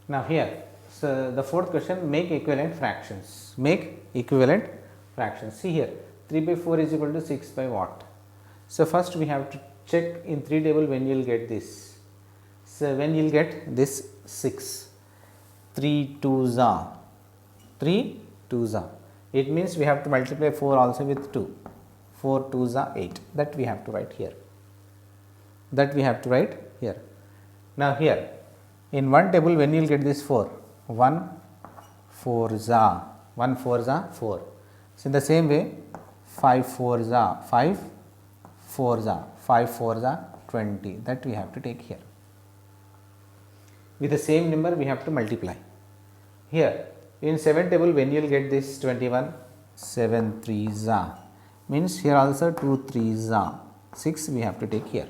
Now here, so the fourth question, make equivalent fractions. Make equivalent fractions. See here, 3 by 4 is equal to 6 by what? So first we have to check in 3 table when you will get this. So when you will get this 6, 3 2s are 3 2s are. It means we have to multiply 4 also with 2. 4 2s are 8. That we have to write here. That we have to write here. Now here, in one table when you will get this 4, 1 4s are 1 4s are 4. So in the same way, 5 4s are 5 4s are 5 4s are 20. That we have to take here. With the same number we have to multiply. Here in 7 table when you will get this 21, 7 3s are, means here also 2 3s are 6 we have to take here.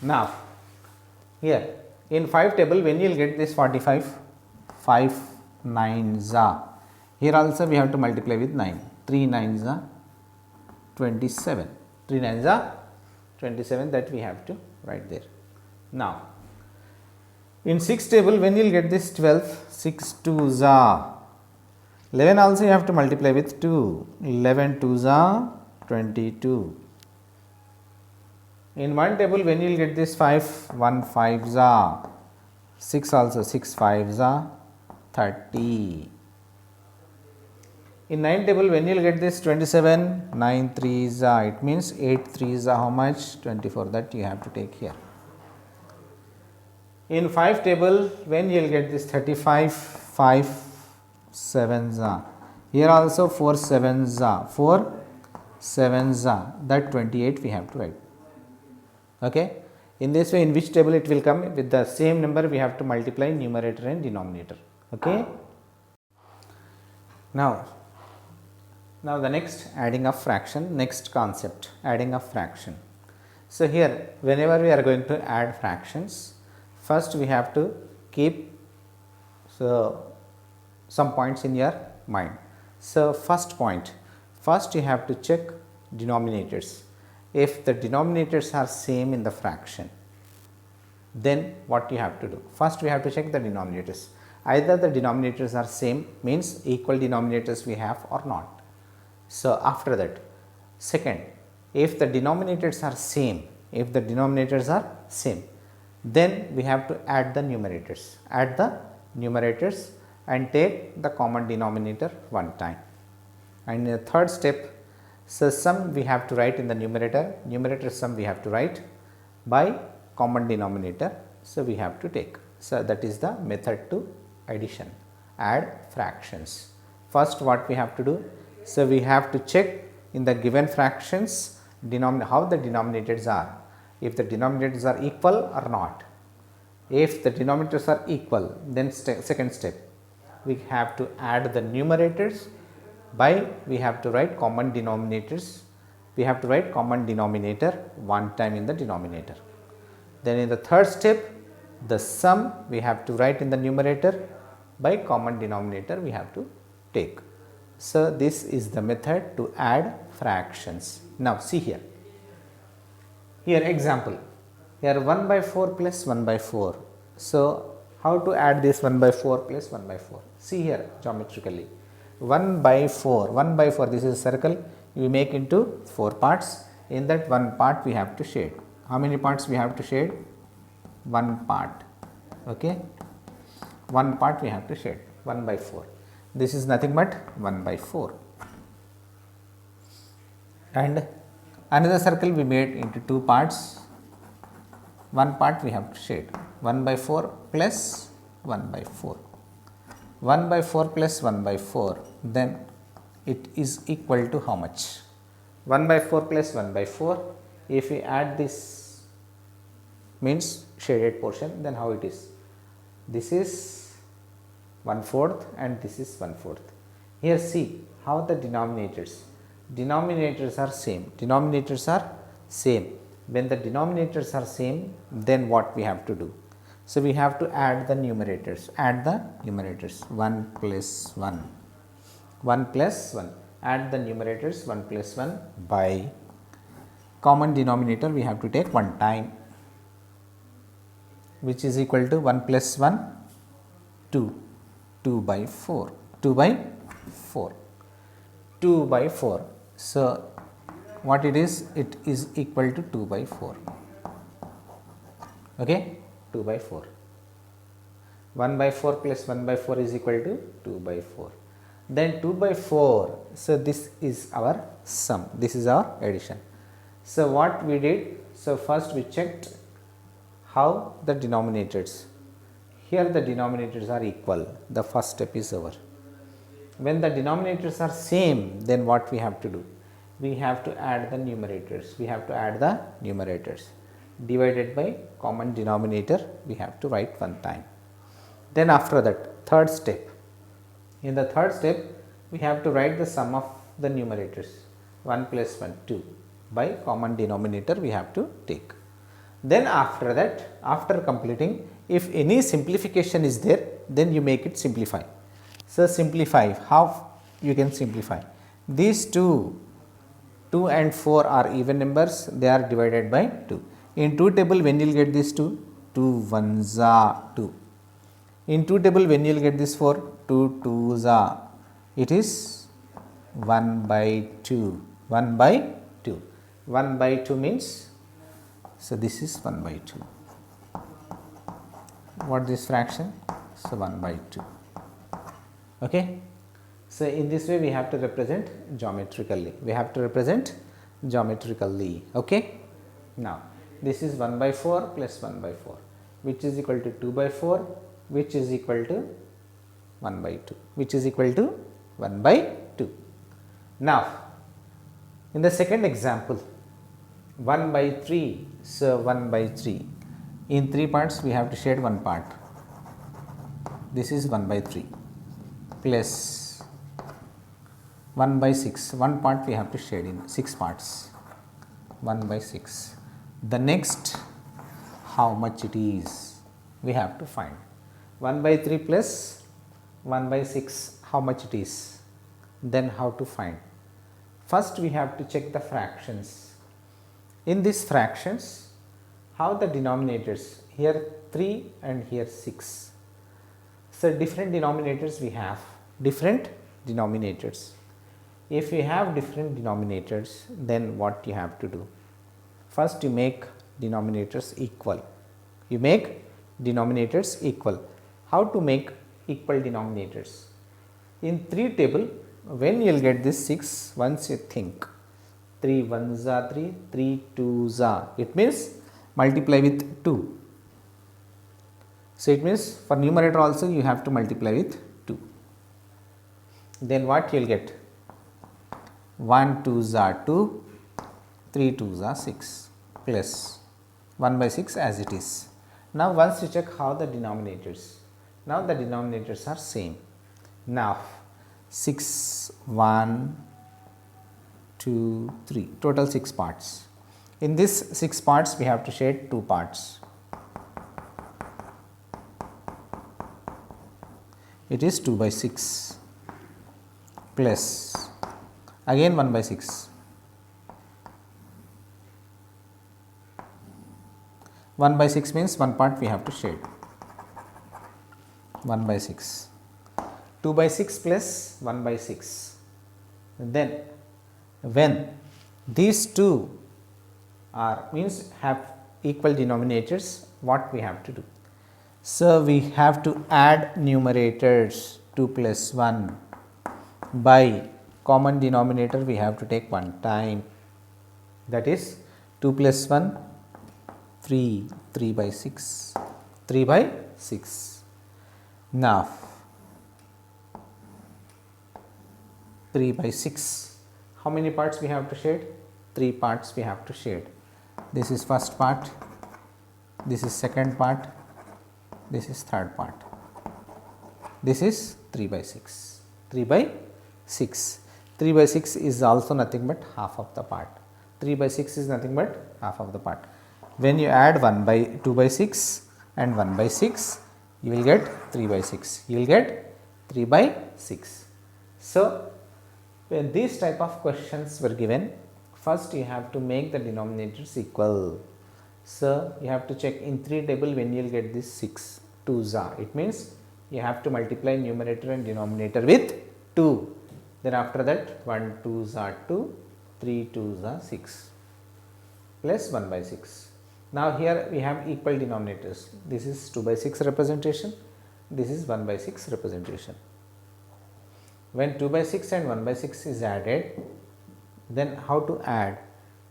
Now here in 5 table when you will get this 45, 5 9s are, here also we have to multiply with 9, 3 9s are 27, 3 9s are 27, that we have to write there. Now in 6 table when you will get this 12, 6 2s are, 11 also you have to multiply with 2, 11 2s are 22. In one table when you will get this 5, 1 5s are, 6 also 6 5s are 30. In 9 table when you will get this 27, 9 3s are, it means 8 3s are how much? 24, that you have to take here. In 5 table when you will get this 35, 5 7s are, here also 4 7s are, 4 7s are, that 28 we have to write. Okay. In this way, in which table it will come? With the same number we have to multiply numerator and denominator. Okay. Now the next, adding of fraction, next concept, adding of fraction. So here whenever we are going to add fractions, first we have to keep some points in your mind. So first point, first you have to check denominators. If the denominators are same in the fraction, then what you have to do? First we have to check the denominators. Either the denominators are same, means equal denominators we have or not. So after that, second, if the denominators are same, then we have to add the numerators. Add the numerators and take the common denominator one time. And in the third step, so sum we have to write in the numerator sum we have to write by common denominator. So we have to take. So that is the method to addition, add fractions. First what we have to do? So we have to check in the given fractions how the denominators are. If the denominators are equal or not. If the denominators are equal, then second step, we have to add the numerators by we have to write common denominators. We have to write common denominator one time in the denominator. Then in the third step, the sum we have to write in the numerator by common denominator we have to take. So this is the method to add fractions. Now see here. Here example. Here 1 by 4 plus 1 by 4. So how to add this 1 by 4 plus 1 by 4? See here geometrically. 1 by 4, this is a circle, we make into 4 parts. In that one part we have to shade. How many parts we have to shade? One part. Okay. One part we have to shade. 1 by 4. This is nothing but 1 by 4. And another circle we made into 2 parts. One part we have to shade. 1 by 4 plus 1 by 4. 1 by 4 plus 1 by 4, then it is equal to how much? 1 by 4 plus 1 by 4, if we add this means shaded portion, then how it is? This is 1/4 and this is 1/4. Here see how the denominators are same. When the denominators are same, then what we have to do? So we have to add the numerators. 1 plus 1. 1 plus 1. Add the numerators 1 plus 1 by common denominator we have to take one time, which is equal to 1 plus 1 2, 2 by 4, 2 by 4, 2 by 4. So, what it is? It is equal to 2 by 4, okay, 2 by 4. 1 by 4 plus 1 by 4 is equal to 2 by 4. Then 2 by 4, so this is our sum, this is our addition. So, what we did? So, first we checked how the denominators, here the denominators are equal, the first step is over. When the denominators are same, then what we have to do? We have to add the numerators, divided by common denominator we have to write one time. Then after that, third step, in the third step we have to write the sum of the numerators, 1 plus 1 2, by common denominator we have to take. Then after that, after completing, if any simplification is there, then you make it simplify. So, simplify, how you can simplify? These 2 and 4 are even numbers, they are divided by 2. In 2 table when you will get this 2? 2 ones are 2. In 2 table when you will get this 4? 2 twos are, it is 1 by 2, 1 by 2. 1 by 2 means, so this is 1 by 2. What this fraction? So, 1 by 2. Okay. So, in this way we have to represent geometrically, okay. Now, this is 1 by 4 plus 1 by 4, which is equal to 2 by 4, which is equal to 1 by 2, which is equal to 1 by 2. Now, in the second example, 1 by 3, so 1 by 3, in 3 parts we have to shade one part, this is 1 by 3 plus 1 by 6, one part we have to shade in 6 parts, 1 by 6. The next, how much it is, we have to find. 1 by 3 plus 1 by 6, how much it is, then how to find? First we have to check the fractions. In these fractions, how the denominators, here 3 and here 6. So, different denominators we have, different denominators. If you have different denominators, then what you have to do? First you make denominators equal. How to make equal denominators? In 3 table, when you will get this 6, once you think 3 ones are 3, 3 twos are, it means multiply with 2. So, it means for numerator also you have to multiply with 2. Then what you will get? 1 twos are 2, 3 twos are 6 plus 1 by 6 as it is. Now, once you check how the denominators, now the denominators are same. Now, 6, 1, 2, 3, total 6 parts. In this 6 parts we have to shade 2 parts. It is 2 by 6 plus again 1 by 6. 1 by 6 means one part we have to shade, 1 by 6. 2 by 6 plus 1 by 6. Then when these two are means have equal denominators, what we have to do? So, we have to add numerators 2 plus 1 by common denominator we have to take one time, that is 2 plus 1 3, 3 by 6, 3 by 6. Now, 3 by 6, how many parts we have to shade? 3 parts we have to shade. This is first part, this is second part, this is third part. This is 3 by 6, 3 by 6. 3 by 6 is also nothing but half of the part. 3 by 6 is nothing but half of the part. When you add 1 by 2 by 6 and 1 by 6, you will get 3 by 6. You will get 3 by 6. So, when these type of questions were given, first you have to make the denominators equal. So, you have to check in 3 table when you will get this 6 2s are. It means you have to multiply numerator and denominator with 2. Then after that 1 2s are 2, 3 2s are 6 plus 1 by 6. Now here we have equal denominators. This is 2 by 6 representation, this is 1 by 6 representation. When 2 by 6 and 1 by 6 is added, then how to add?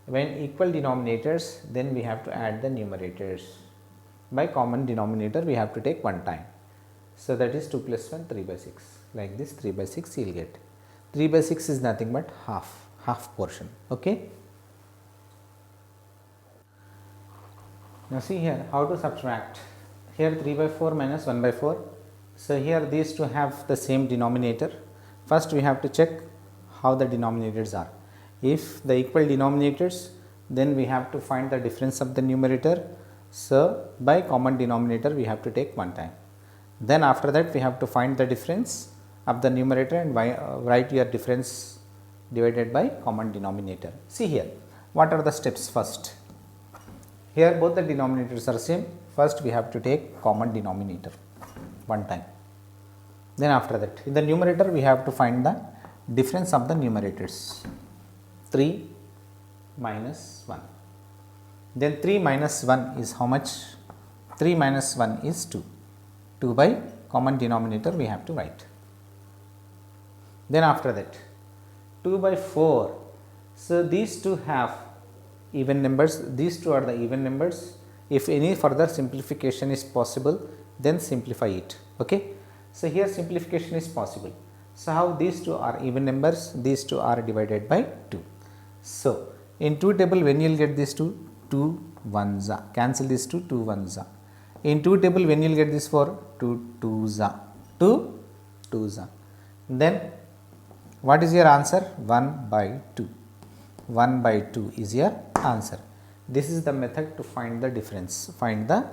When equal denominators, then we have to add the numerators. By common denominator we have to take one time. So that is 2 plus 1 3 by 6, like this 3 by 6 you will get. 3 by 6 is nothing but half portion. Okay. Now see here how to subtract. Here 3 by 4 minus 1 by 4. So here these two have the same denominator. First we have to check how the denominators are. If the equal denominators, then we have to find the difference of the numerator. So by common denominator we have to take one time. Then after that we have to find the difference of the numerator and write your difference divided by common denominator. See here what are the steps. First, here both the denominators are same. First we have to take common denominator one time. Then after that in the numerator we have to find the difference of the numerators. 3 minus 1. Then 3 minus 1 is how much? 3 minus 1 is 2. 2 by common denominator we have to write. Then after that 2 by 4. So these two have even numbers, these two are the even numbers. If any further simplification is possible, then simplify it. Okay. So here simplification is possible. So how these two are even numbers, these two are divided by 2. So in 2 table when you will get these two, 2 1s are, cancel these 2 1s are. In 2 table when you will get this 4, 2 2s are, 2 2s are. Then what is your answer? 1 by 2. 1 by 2 is your answer. This is the method to find the difference. Find the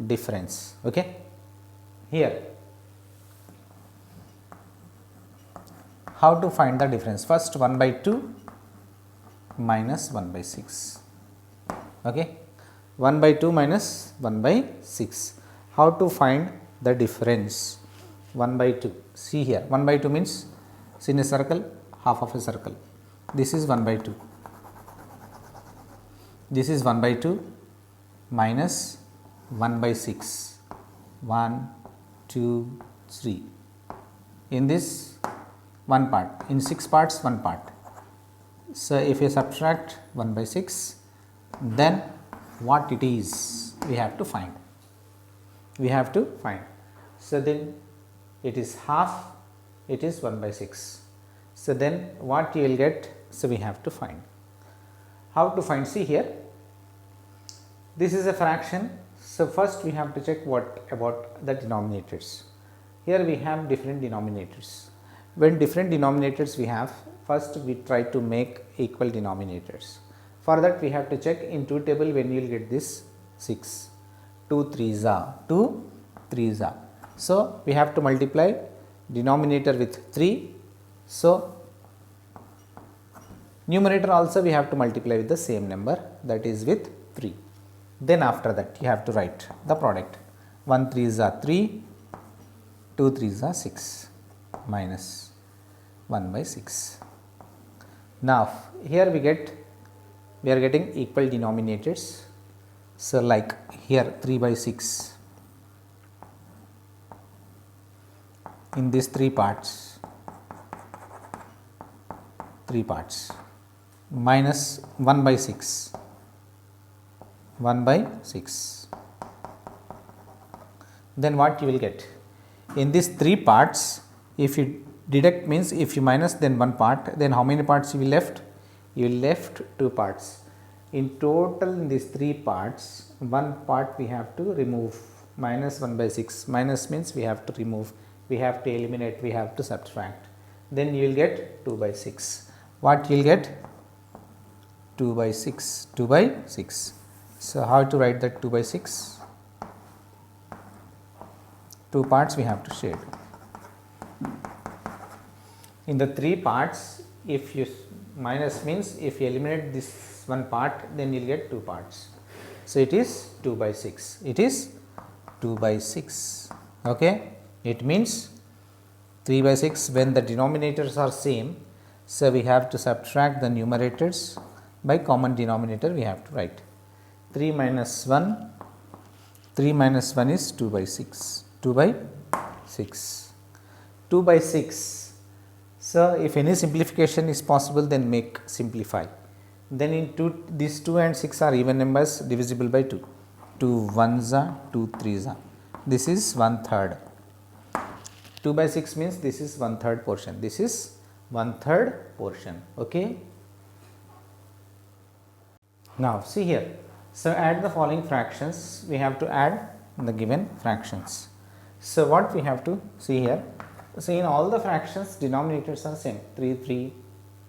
difference. Okay. Here how to find the difference? First 1 by 2 minus 1 by 6. Okay. 1 by 2 minus 1 by 6. How to find the difference? 1 by 2. See here 1 by 2 means in a circle, half of a circle. This is 1 by 2. This is 1 by 2 minus 1 by 6. 1, 2, 3. In this one part, in 6 parts, one part. So if you subtract 1 by 6, then what it is we have to find. We have to find. So then it is half, it is 1 by 6. So then what you will get? So we have to find. How to find? See here, this is a fraction. So first we have to check what about the denominators. Here we have different denominators. When different denominators we have, first we try to make equal denominators. For that we have to check in 2 table when you will get this 6. 2 3s are, 2 3s are. So we have to multiply denominator with 3. So numerator also we have to multiply with the same number, that is with 3. Then after that you have to write the product. 1 3s are 3, 2 3s are 6 minus 1 by 6. Now here we are getting equal denominators. So like here 3 by 6. In these 3 parts minus 1 by 6. 1 by 6. Then what you will get? In these 3 parts, if you deduct means if you minus then one part, then how many parts you will left? You will left 2 parts. In total in these 3 parts, one part we have to remove, minus 1 by 6. Minus means we have to remove, we have to eliminate, we have to subtract. Then you will get 2 by 6. What you will get? 2 by 6. 2 by 6. So how to write that 2 by 6? 2 parts we have to shade. In the 3 parts, if you minus means if you eliminate this one part, then you will get 2 parts. So it is 2 by 6. It is 2 by 6. Okay. It means 3 by 6 when the denominators are same. So, we have to subtract the numerators by common denominator we have to write 3 minus 1, 3 minus 1 is 2 by 6, 2 by 6, 2 by 6. So, if any simplification is possible then make simplify. Then in 2 these 2 and 6 are even numbers divisible by 2, 2 1s are 2 3s are, this is 1/3. 2 by 6 means this is 1/3 portion, this is 1/3 portion. Okay. Now, see here. So, add the following fractions, we have to add the given fractions. So, what we have to see here, see in all the fractions denominators are same 3 3,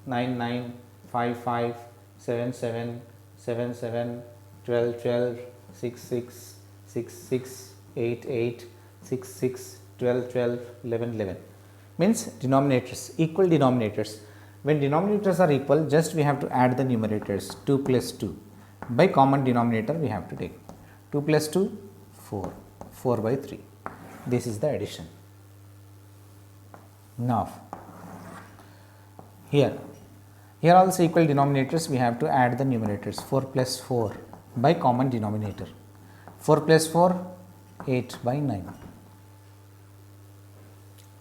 9 9, 5 5, 7 7, 7 7, 12 12, 6 6, 6 6, 8 8, 6 6, 12 12, 11 11 means denominators, equal denominators. When denominators are equal, just we have to add the numerators 2 plus 2 by common denominator we have to take 2 plus 2 4, 4 by 3, this is the addition. Now, here also equal denominators we have to add the numerators 4 plus 4 by common denominator 4 plus 4 8 by 9.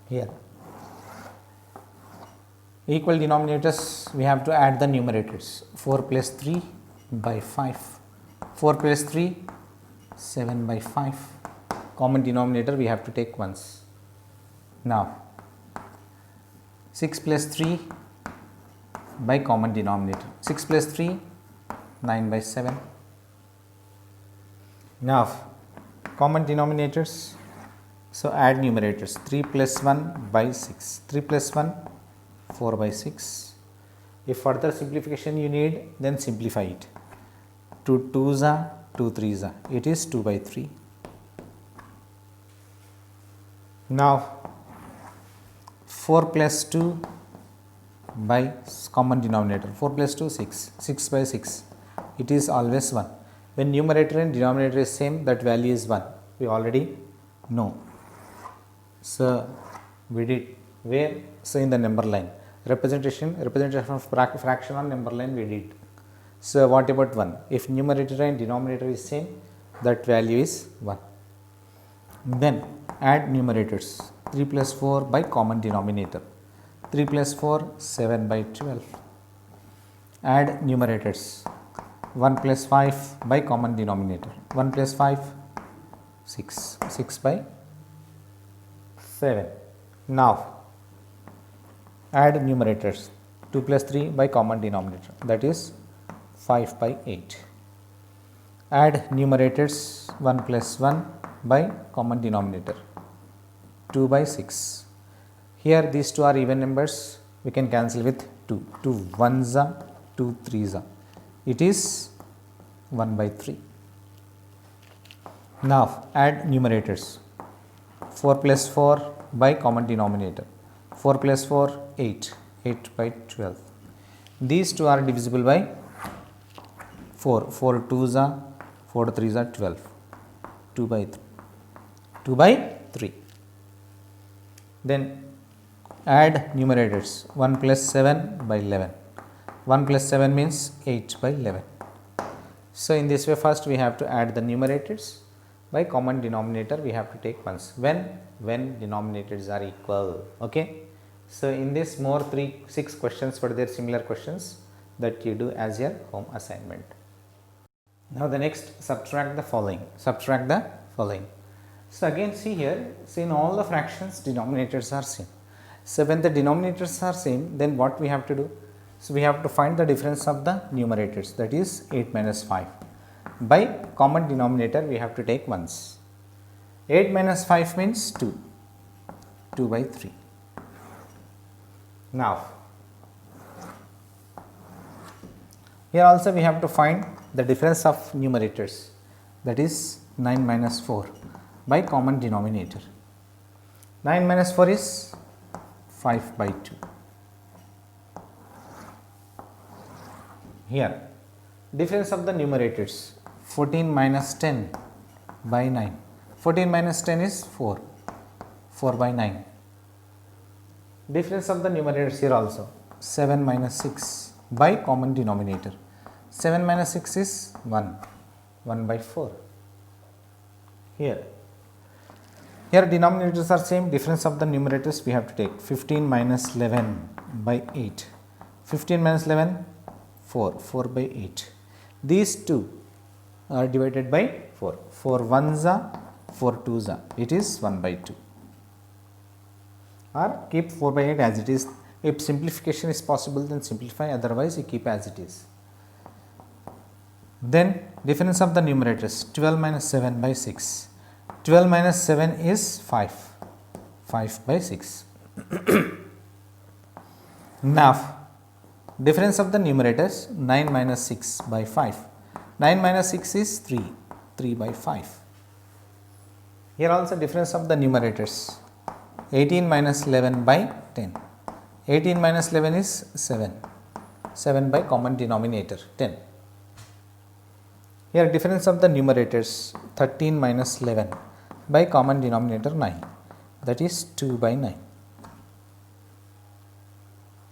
Here equal denominators we have to add the numerators 4 plus 3 by 5, 4 plus 3 7 by 5, common denominator we have to take once. Now, 6 plus 3 by common denominator 6 plus 3 9 by 7. Now, common denominators, so add numerators 3 plus 1 by 6, 3 plus 1 4 by 6. If further simplification you need, then simplify it. 2 2s are 2 3s are, it is 2 by 3. Now, 4 plus 2 by common denominator 4 plus 2 6, 6 by 6, it is always 1. When numerator and denominator is same, that value is 1, we already know. So, we did where? So, in the number line representation of fraction on number line we did. So, what about 1? If numerator and denominator is same, that value is 1. Then add numerators 3 plus 4 by common denominator 3 plus 4 7 by 12. Add numerators 1 plus 5 by common denominator 1 plus 5 6, 6 by 7. Now, add numerators 2 plus 3 by common denominator, that is 5 by 8. Add numerators 1 plus 1 by common denominator 2 by 6. Here these two are even numbers, we can cancel with 2, 2 1s are 2 3s are, it is 1 by 3. Now, add numerators 4 plus 4 by common denominator 4 plus 4 8, 8 by 12. These two are divisible by 4, 4 2s are 4 3s are 12, 2 by 3, 2 by 3. Then add numerators 1 plus 7 by 11, 1 plus 7 means 8 by 11. So, in this way first we have to add the numerators by common denominator we have to take once when denominators are equal. Okay. So, in this more 6 questions for their similar questions that you do as your home assignment. Now, the next subtract the following, So, again see here, see in all the fractions denominators are same. So, when the denominators are same, then what we have to do? So, we have to find the difference of the numerators, that is 8 minus 5. By common denominator we have to take once. 8 minus 5 means 2, 2 by 3. Now, here also we have to find the difference of numerators, that is 9 minus 4 by common denominator. 9 minus 4 is 5 by 2. Here difference of the numerators 14 minus 10 by 9. 14 minus 10 is 4. 4 by 9. Difference of the numerators here also, 7 minus 6 by common denominator. 7 minus 6 is 1, 1 by 4. Here denominators are same, difference of the numerators we have to take 15 minus 11 by 8. 15 minus 11, 4, 4 by 8. These two are divided by 4. 4 1s are, 4 2s are, it is 1 by 2. Or keep 4 by 8 as it is. If simplification is possible, then simplify, otherwise you keep as it is. Then difference of the numerators, 12 minus 7 by 6. 12 minus 7 is 5, 5 by 6. Now, difference of the numerators, 9 minus 6 by 5. 9 minus 6 is 3, 3 by 5. Here also difference of the numerators, 18 minus 11 by 10. 18 minus 11 is 7, 7 by common denominator 10. Here difference of the numerators, 13 minus 11 by common denominator 9, that is 2 by 9.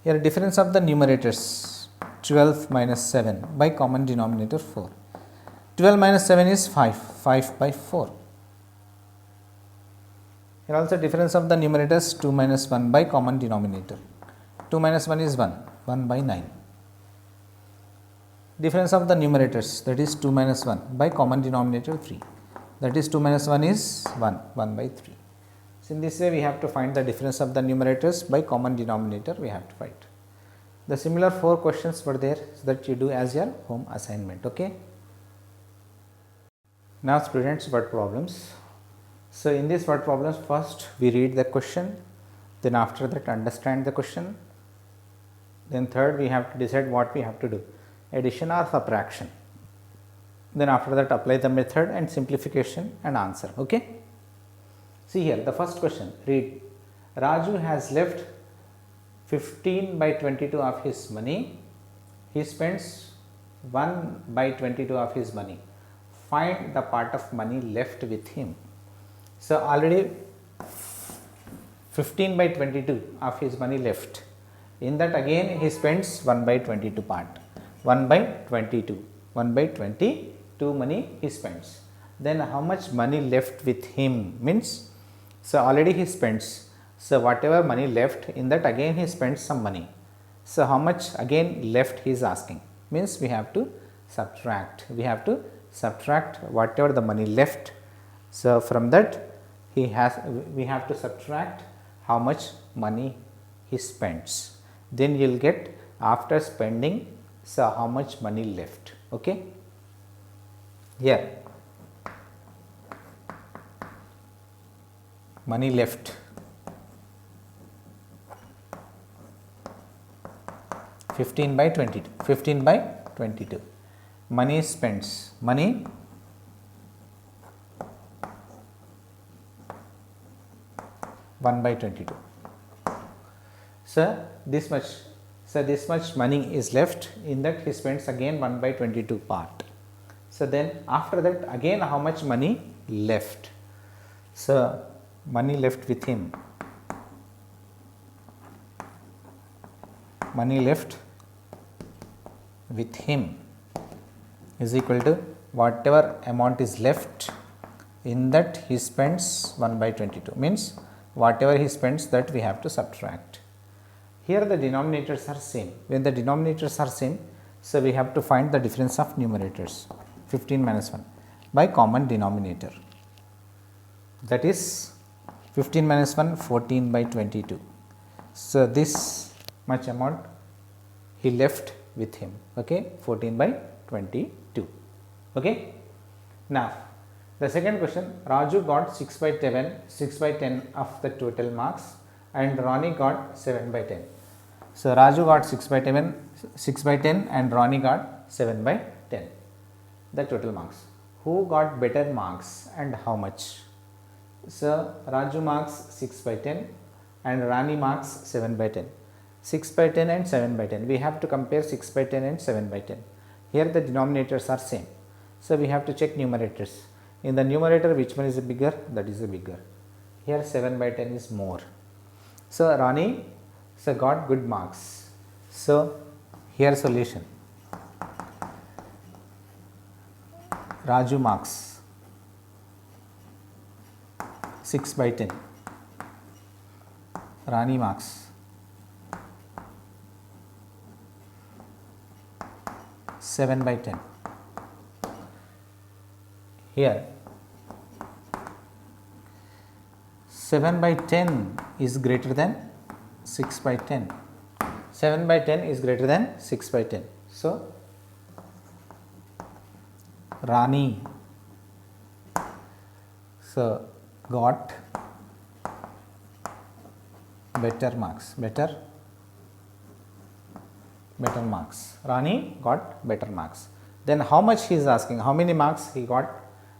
Here difference of the numerators, 12 minus 7 by common denominator 4. 12 minus 7 is 5, 5 by 4. Here also difference of the numerators, 2 minus 1 by common denominator. 2 minus 1 is 1, 1 by 9. Difference of the numerators, that is 2 minus 1 by common denominator 3, that is 2 minus 1 is 1, 1 by 3. So, in this way we have to find the difference of the numerators by common denominator we have to find. The similar 4 questions were there, so that you do as your home assignment. Okay. Now students, word problems. So, in this word problems, first we read the question, then after that understand the question, then third we have to decide what we have to do, addition or subtraction. Then after that apply the method and simplification and answer. Okay. See here the first question, read, Raju has left 15 by 22 of his money, he spends 1 by 22 of his money, find the part of money left with him. So, already 15 by 22 of his money left, in that again he spends 1 by 22 part, 1 by 22, 1 by 22 money he spends. Then how much money left with him means, so already he spends, so whatever money left, in that again he spends some money. So, how much again left he is asking, means we have to subtract, whatever the money left. So, from that we have to subtract how much money he spends, then you will get after spending, so how much money left. Okay. Here money left, 15 by 22, 15 by 22, money spends, money 1 by 22. So, this much money is left, in that he spends again 1 by 22 part. So, then after that again how much money left. So, money left with him, money left with him is equal to whatever amount is left, in that he spends 1 by 22, means whatever he spends that we have to subtract. Here the denominators are same, when the denominators are same, so we have to find the difference of numerators, 15 minus 1 by common denominator, that is 15 minus 1, 14 by 22. So, this much amount he left with him, okay, 14 by 22. Okay. Now, the second question, Raju got 6 by 10 of the total marks and Ronnie got 7 by 10. So, Raju got 6 by 10 and Ronnie got 7 by 10, the total marks. Who got better marks and how much? So, Raju marks 6 by 10 and Rani marks 7 by 10. 6 by 10 and 7 by 10. We have to compare 6 by 10 and 7 by 10. Here the denominators are same. So, we have to check numerators. In the numerator, which one is bigger? That is the bigger. here 7 by 10 is more. So Rani got good marks. So here solution. Raju marks 6 by 10. Rani marks 7 by 10. Here 7 by 10 is greater than 6 by 10. 7 by 10 is greater than 6 by 10. So Rani got better marks. Rani got better marks. Then how much he is asking? How many marks he got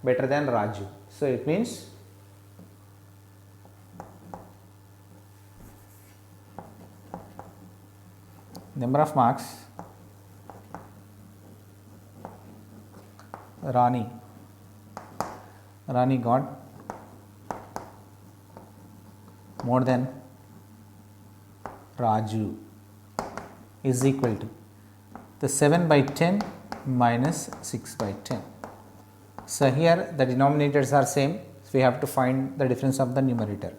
better than Raju? So it means number of marks Rani got more than Raju is equal to the 7 by 10 minus 6 by 10. So here the denominators are same, so we have to find the difference of the numerator.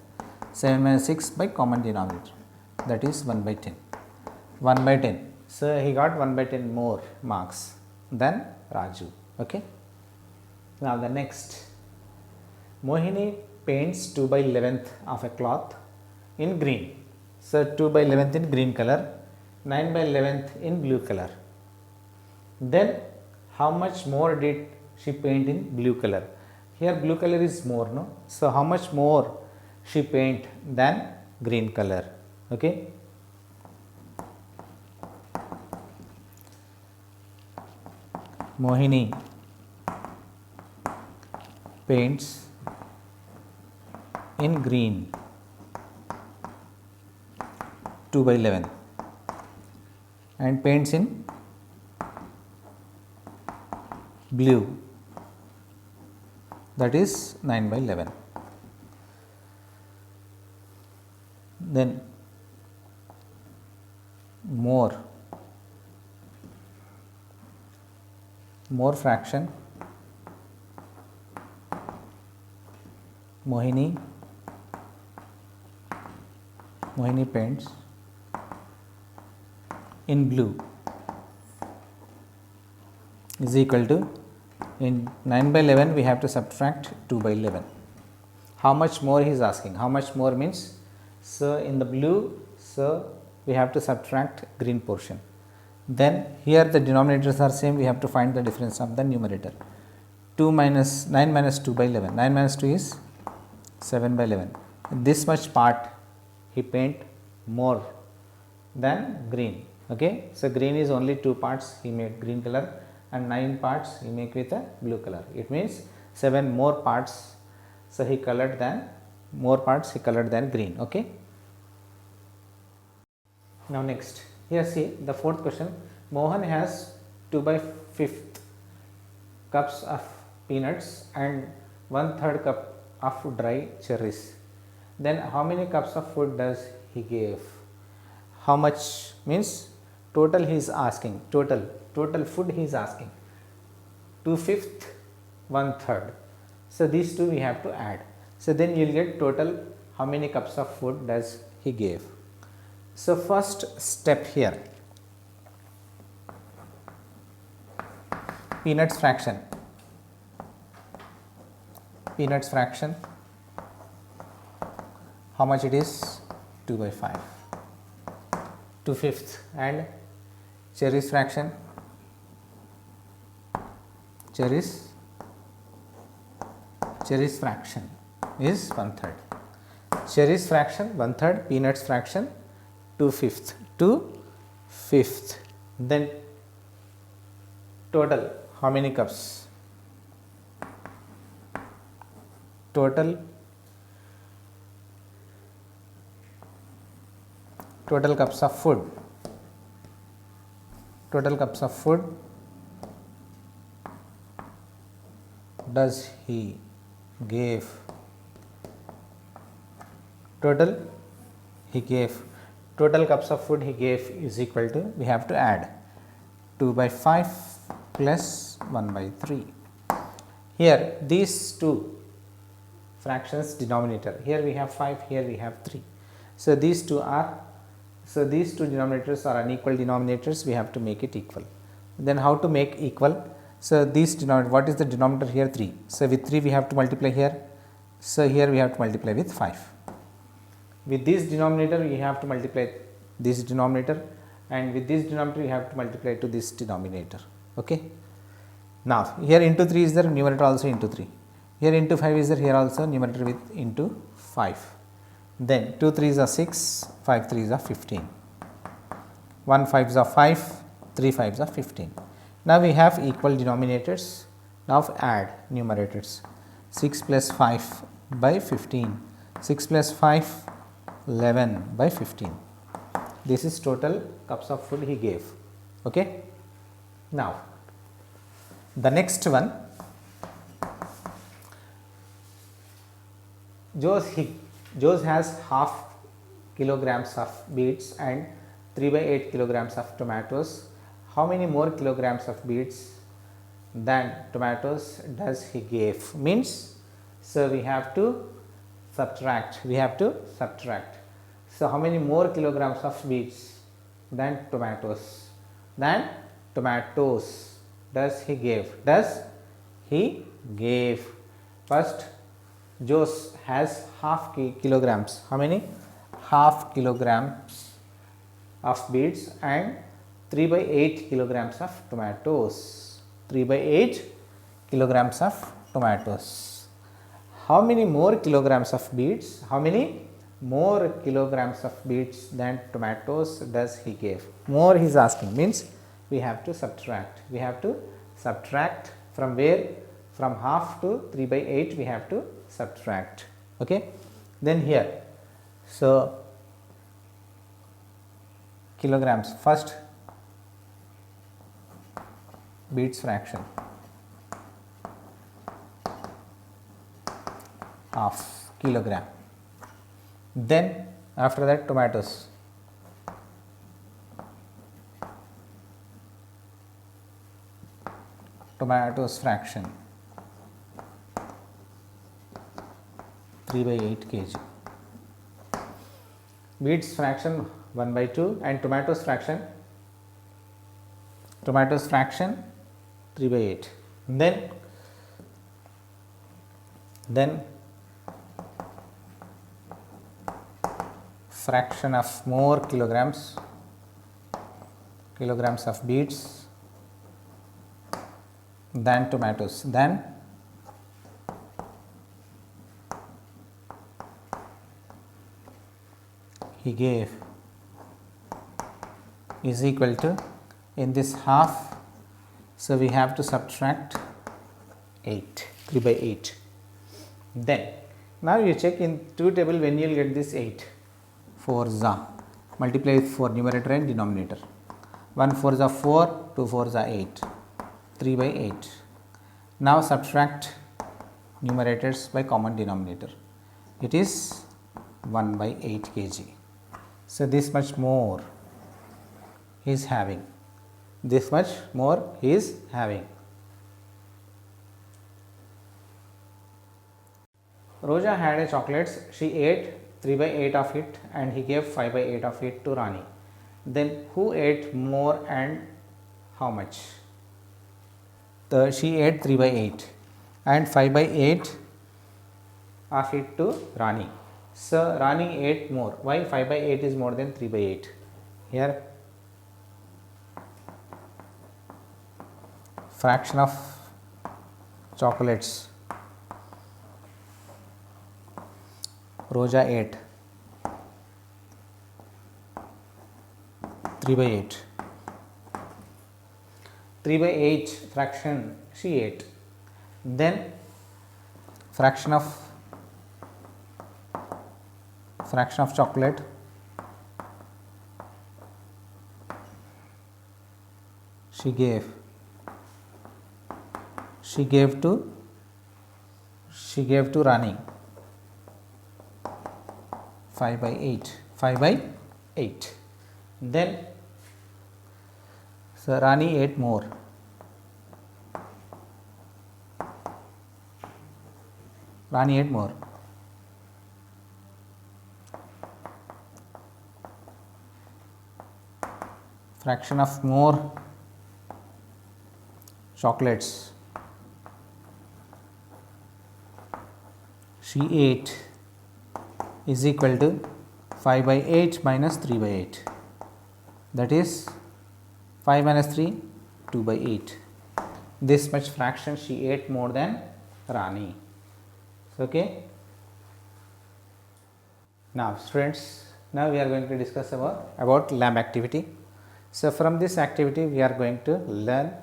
7 minus 6 by common denominator, that is 1 by 10. 1 by 10. So he got 1 by 10 more marks than Raju. Okay. Now the next, Mohini paints 2 by 11th of a cloth in green. So 2 by 11th in green color, 9 by 11th in blue color. Then how much more did she paint in blue color? Here blue color is more, no? So how much more she paint than green color? Okay. Mohini paints in green 2 by 11 and paints in blue, that is 9 by 11. Then more fraction, Mohini paints in blue is equal to, in 9 by 11 we have to subtract 2 by 11. How much more he is asking? How much more means, so in the blue, so we have to subtract green portion. Then here the denominators are same, we have to find the difference of the numerator. 9 minus 2 by 11. 9 minus 2 is 7 by 11. This much part he paint more than green. Okay. So green is only 2 parts he made green color and 9 parts he make with a blue color. It means 7 more parts, so he colored than green. Okay. Now next, here see the fourth question. Mohan has 2 by 5th cups of peanuts and 1/3 cup of dry cherries. Then how many cups of food does he give? How much means total he is asking, total food he is asking. 2/5, 1/3. So these two we have to add. So then you will get total how many cups of food does he give. So first step here, peanuts fraction, how much it is? 2 by 5, 2/5, and cherries fraction, cherries fraction is 1/3, cherries fraction 1/3, peanuts fraction 2/5. Then total how many cups? Total cups of food. Total cups of food does he give total he gave, total cups of food he gave is equal to, we have to add 2 by 5 plus 1 by 3. Here these two fractions denominator, here we have 5, here we have 3. So these two denominators are unequal denominators, we have to make it equal. Then how to make equal? So these denominator, what is the denominator here? 3. So with 3 we have to multiply here. So here we have to multiply with 5. With this denominator we have to multiply this denominator, and with this denominator you have to multiply to this denominator. Okay. Now here into 3 is there, numerator also into 3. Here into 5 is there, here also numerator with into 5. Then 2 3s are 6, 5 3s are 15. 1 5s are 5, 3 5s are 15. Now we have equal denominators. Now add numerators. 6 plus 5 by 15. 6 plus 5, 11 by 15. This is total cups of food he gave. Okay. Now the next one, Jose has half kilograms of beets and 3 by 8 kilograms of tomatoes. How many more kilograms of beets than tomatoes does he give? Means, so we have to subtract, So how many more kilograms of beets than tomatoes? Does he give? First, Jose has half kilograms. How many? Half kilograms of beets and 3 by 8 kilograms of tomatoes. 3 by 8 kilograms of tomatoes. How many more kilograms of beets? How many more kilograms of beets than tomatoes does he give? More he is asking, means we have to subtract. We have to subtract from where? From half to 3 by 8 we have to subtract. Okay. Then here, so kilograms, first beets fraction, half kilogram. Then after that tomatoes, fraction 3 by 8 kg. Beets fraction 1 by 2 and tomatoes fraction 3 by 8. Then fraction of more kilograms of beets than tomatoes. Then he gave is equal to, in this half, so we have to subtract 8, 3 by 8. Then now you check in 2 table when you will get this 8. 4s are, multiply with 4 numerator and denominator. 1 4s are 4, 2 4s are 8, 3 by 8. Now subtract numerators by common denominator. It is 1 by 8 kg. So this much more he is having. This much more he is having. Roja had a chocolates. She ate 3 by 8 of it and he gave 5 by 8 of it to Rani. Then who ate more and how much? She ate 3 by 8 and 5 by 8 of it to Rani. So Rani ate more. Why 5 by 8 is more than 3 by 8? Here fraction of chocolates Roja ate 3 by 8. 3 by 8 fraction she ate. Then fraction of chocolate she gave to Rani. 5 by 8, 5 by 8. Then so Rani ate more. Rani ate more. Fraction of more chocolates she ate is equal to 5 by 8 minus 3 by 8, that is 5 minus 3, 2 by 8. This much fraction she ate more than Rani. Okay. Now students, now we are going to discuss about lab activity. So from this activity we are going to learn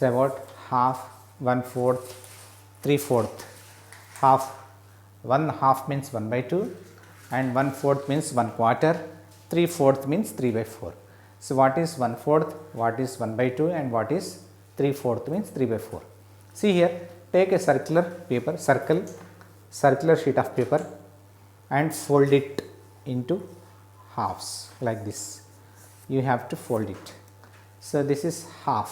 about half, 1/4, 3/4. Half, 1/2 means 1 by 2 and 1/4 means 1/4, 3/4 means 3 by 4. So what is 1/4, what is 1 by 2 and what is 3/4 means 3 by 4. See here, take a circular paper, circular sheet of paper and fold it into halves like this. You have to fold it. So this is half,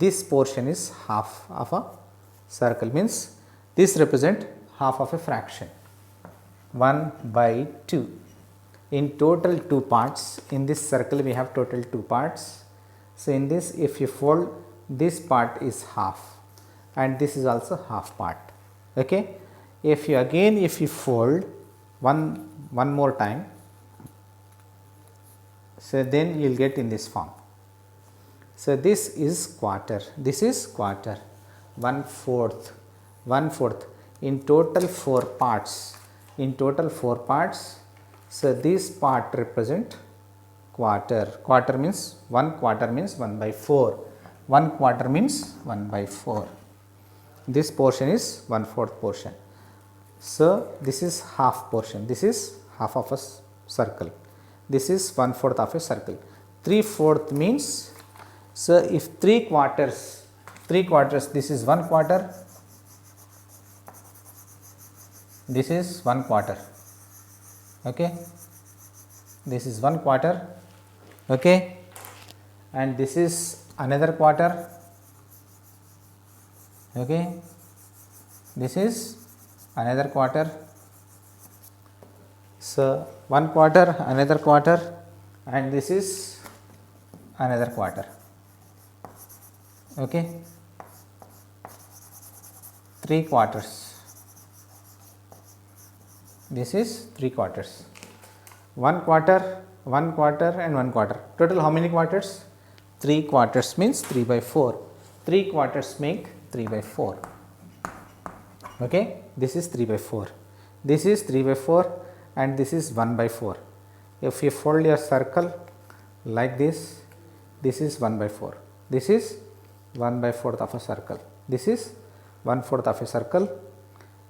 this portion is half of a circle, means this represent half of a fraction, 1 by 2. In total 2 parts, in this circle we have total 2 parts. So in this, if you fold, this part is half and this is also half part. Okay. If you fold one more time, so then you will get in this form. So this is quarter, this is quarter, 1/4, in total 4 parts, so this part represent quarter means 1/4 means 1 by 4, 1/4 means 1 by 4. This portion is 1/4 portion. So this is half portion, this is half of a circle, this is 1/4 of a circle. 3/4 means, so if 3 quarters, this is 1/4, this is 1/4, okay, this is 1/4, okay, and this is another quarter, okay, this is another quarter. So 1/4, another quarter, and this is another quarter, okay, 3 quarters, this is 3 quarters, 1/4, 1/4 and 1/4. Total how many quarters? 3 quarters means 3 by 4. 3 quarters make 3 by 4. Okay, this is 3 by 4. This is 3 by 4 and this is 1 by 4. If you fold your circle like this, this is 1 by 4. This is 1 by 4th of a circle. This is 1/4 of a circle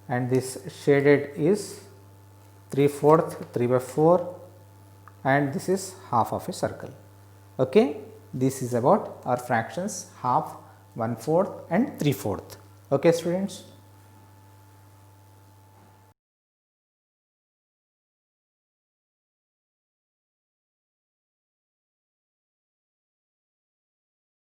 and this shaded is 3/4, 3 by 4 and this is half of a circle. Okay, this is about our fractions half, 1/4 and 3/4. Okay students.